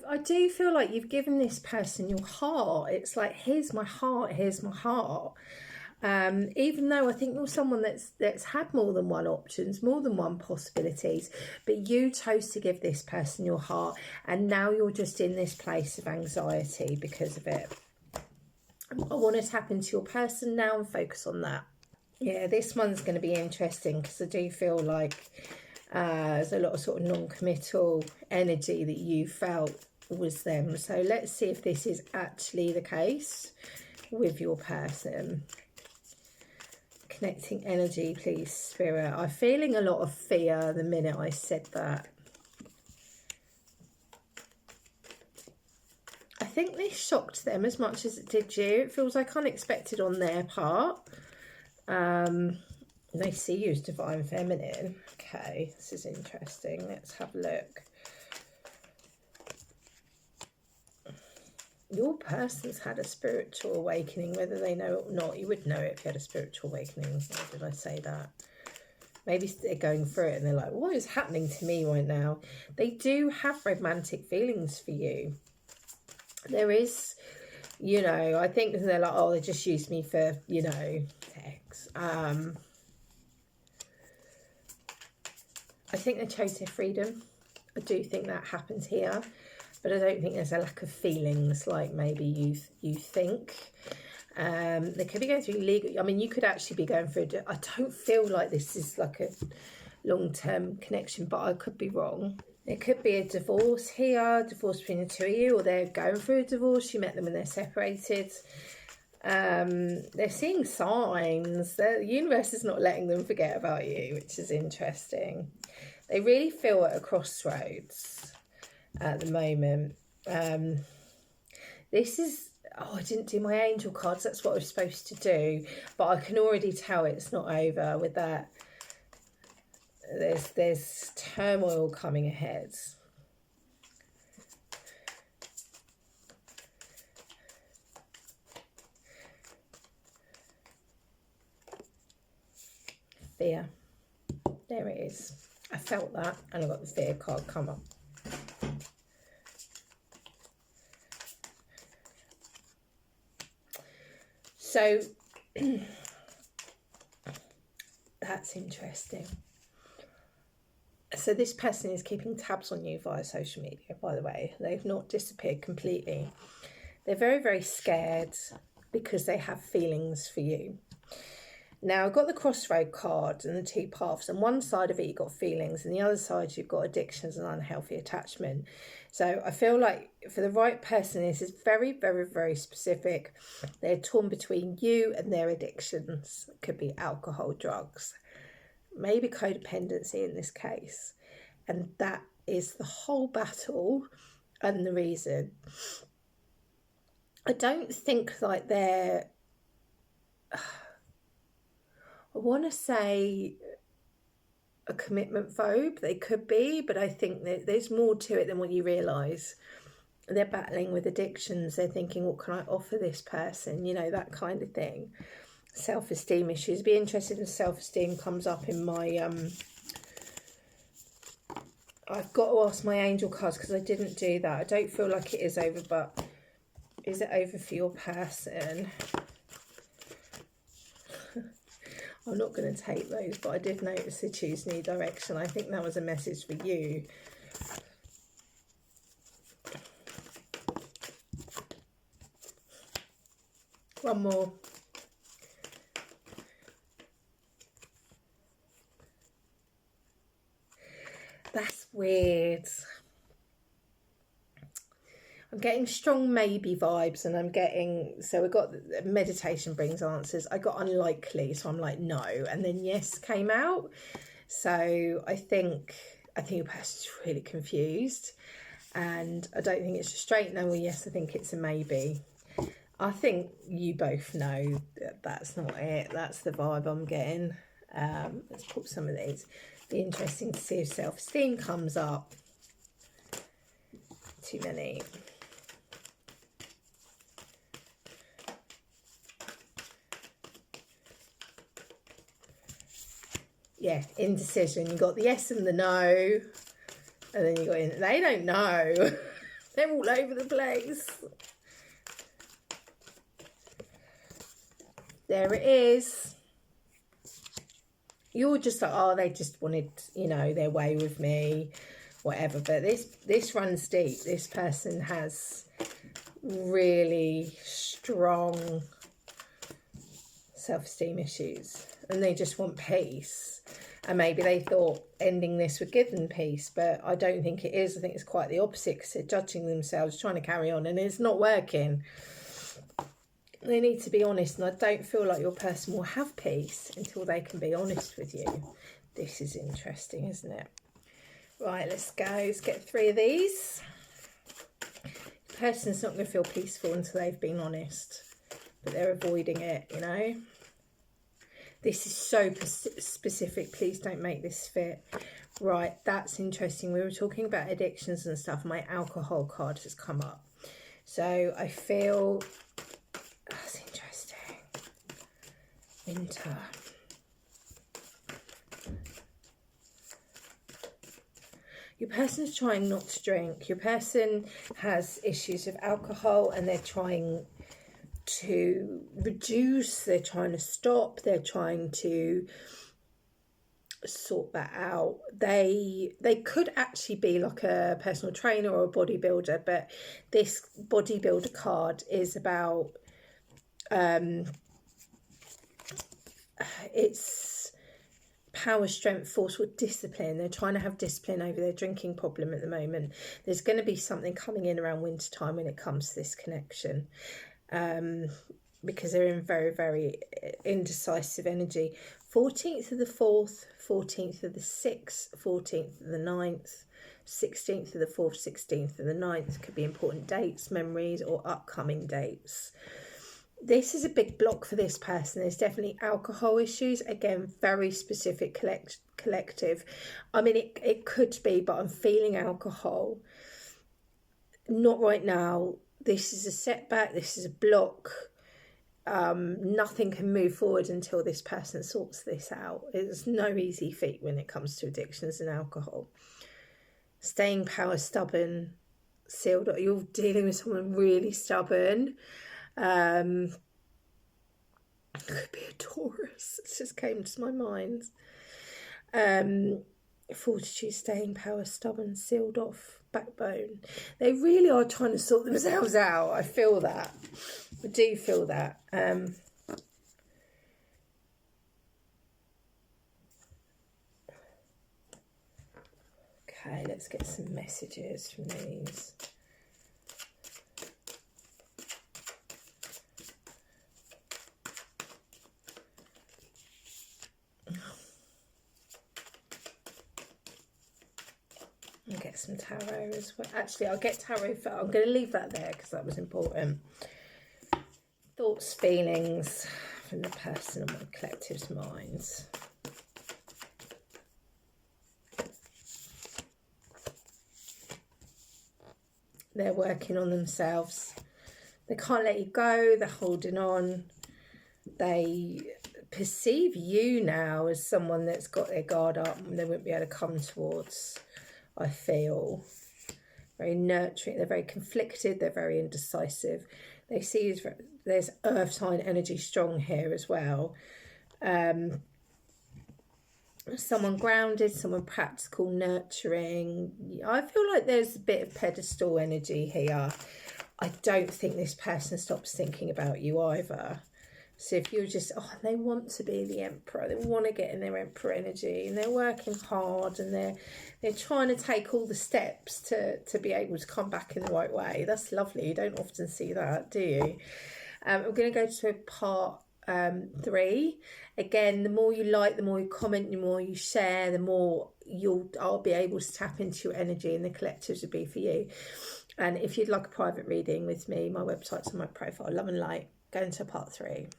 I do feel like you've given this person your heart. It's like, here's my heart, here's my heart. Even though I think you're someone that's had more than one options, more than one possibilities, but you chose to give this person your heart, and now you're just in this place of anxiety because of it. I want to tap into your person now and focus on that. Yeah, this one's going to be interesting because I do feel like there's a lot of sort of non-committal energy that you felt was them. So let's see if this is actually the case with your person. Connecting energy, please, Spirit. I'm feeling a lot of fear the minute I said that. I think this shocked them as much as it did you. It feels like unexpected on their part. They see you as divine feminine. Okay, this is interesting. Let's have a look. Your person's had a spiritual awakening, whether they know it or not. You would know it if you had a spiritual awakening. Why did I say that? Maybe they're going through it and they're like, what is happening to me right now? They do have romantic feelings for you. There is, you know, I think they're like, oh, they just used me for, you know, sex. I think they chose their freedom. I do think that happens here. But I don't think there's a lack of feelings like maybe you think. They could be going through legal. I mean, you could actually be going through. I don't feel like this is like a long-term connection, but I could be wrong. It could be a divorce here, divorce between the two of you, or they're going through a divorce. You met them when they're separated. They're seeing signs. The universe is not letting them forget about you, which is interesting. They really feel at a crossroads at the moment. This is, I didn't do my angel cards. That's what I was supposed to do, but I can already tell it's not over with that. There's turmoil coming ahead. Fear. There it is. I felt that, and I got the fear card come up. So that's interesting. So this person is keeping tabs on you via social media, by the way. They've not disappeared completely. They're very, very scared because they have feelings for you. Now, I've got the crossroad card and the two paths. On one side of it, you've got feelings, and the other side, you've got addictions and unhealthy attachment. So I feel like for the right person, this is very, very, very specific. They're torn between you and their addictions. It could be alcohol, drugs, maybe codependency in this case. And that is the whole battle and the reason. I don't think like they're... I want to say a commitment phobe. They could be, but I think that there's more to it than what you realise. They're battling with addictions. They're thinking, what can I offer this person? You know, that kind of thing. Self-esteem issues. Be interested in self-esteem comes up in my... I've got to ask my angel cards because I didn't do that. I don't feel like it is over, but is it over for your person? I'm not going to take those, but I did notice they choose new direction. I think that was a message for you. One more. That's weird. I'm getting strong maybe vibes, and I'm getting, so we got meditation brings answers. I got unlikely, so I'm like no, and then yes came out. So I think your person's really confused, and I don't think it's a straight no or yes. I think it's a maybe. I think you both know that that's not it. That's the vibe I'm getting. Let's put some of these. Be interesting to see if self-esteem comes up. Too many. Yeah, indecision. You got the yes and the no, and then you got in. They don't know. They're all over the place. There it is. You're just like, oh, they just wanted, you know, their way with me, whatever. But this runs deep. This person has really strong self-esteem issues, and they just want peace. And maybe they thought ending this would give them peace, but I don't think it is. I think it's quite the opposite, because they're judging themselves, trying to carry on, and it's not working. They need to be honest, and I don't feel like your person will have peace until they can be honest with you. This is interesting, isn't it? Right, let's go. Let's get 3 of these. The person's not going to feel peaceful until they've been honest, but they're avoiding it, you know. This is so specific. Please don't make this fit. Right, that's interesting. We were talking about addictions and stuff. My alcohol card has come up. So I feel... That's interesting. Winter. Your person's trying not to drink. Your person has issues with alcohol, and they're trying to reduce, they're trying to stop, they're trying to sort that out. They could actually be like a personal trainer or a bodybuilder, but this bodybuilder card is about it's power, strength, force, or discipline. They're trying to have discipline over their drinking problem at the moment. There's going to be something coming in around winter time when it comes to this connection, because they're in very, very indecisive energy. 14th of the 4th, 14th of the 6th, 14th of the 9th, 16th of the 4th, 16th of the 9th could be important dates, memories, or upcoming dates. This is a big block for this person. There's definitely alcohol issues. Again, very specific collective. I mean, it could be, but I'm feeling alcohol. Not right now. This is a setback. This is a block. Nothing can move forward until this person sorts this out. It's no easy feat when it comes to addictions and alcohol. Staying power, stubborn, sealed. You're dealing with someone really stubborn. Could be a Taurus. It just came to my mind. Fortitude, staying power, stubborn, sealed off, backbone. They really are trying to sort themselves out. I feel that. I do feel that. Okay, let's get some messages from these. I'll get some tarot as well. Actually, I'll get tarot for... I'm going to leave that there because that was important. Thoughts, feelings from the person on my collective's minds. They're working on themselves. They can't let you go. They're holding on. They perceive you now as someone that's got their guard up and they won't be able to come towards. I feel very nurturing. They're very conflicted. They're very indecisive. They see there's earth sign energy strong here as well. Someone grounded, someone practical, nurturing. I feel like there's a bit of pedestal energy here. I don't think this person stops thinking about you either. So if you're just, they want to be the emperor, they want to get in their emperor energy, and they're working hard, and they're trying to take all the steps to be able to come back in the right way. That's lovely. You don't often see that, do you? I'm going to go to part 3. Again, the more you like, the more you comment, the more you share, the more I'll be able to tap into your energy, and the collectives will be for you. And if you'd like a private reading with me, my website's on my profile, Love and Light. Go into part 3.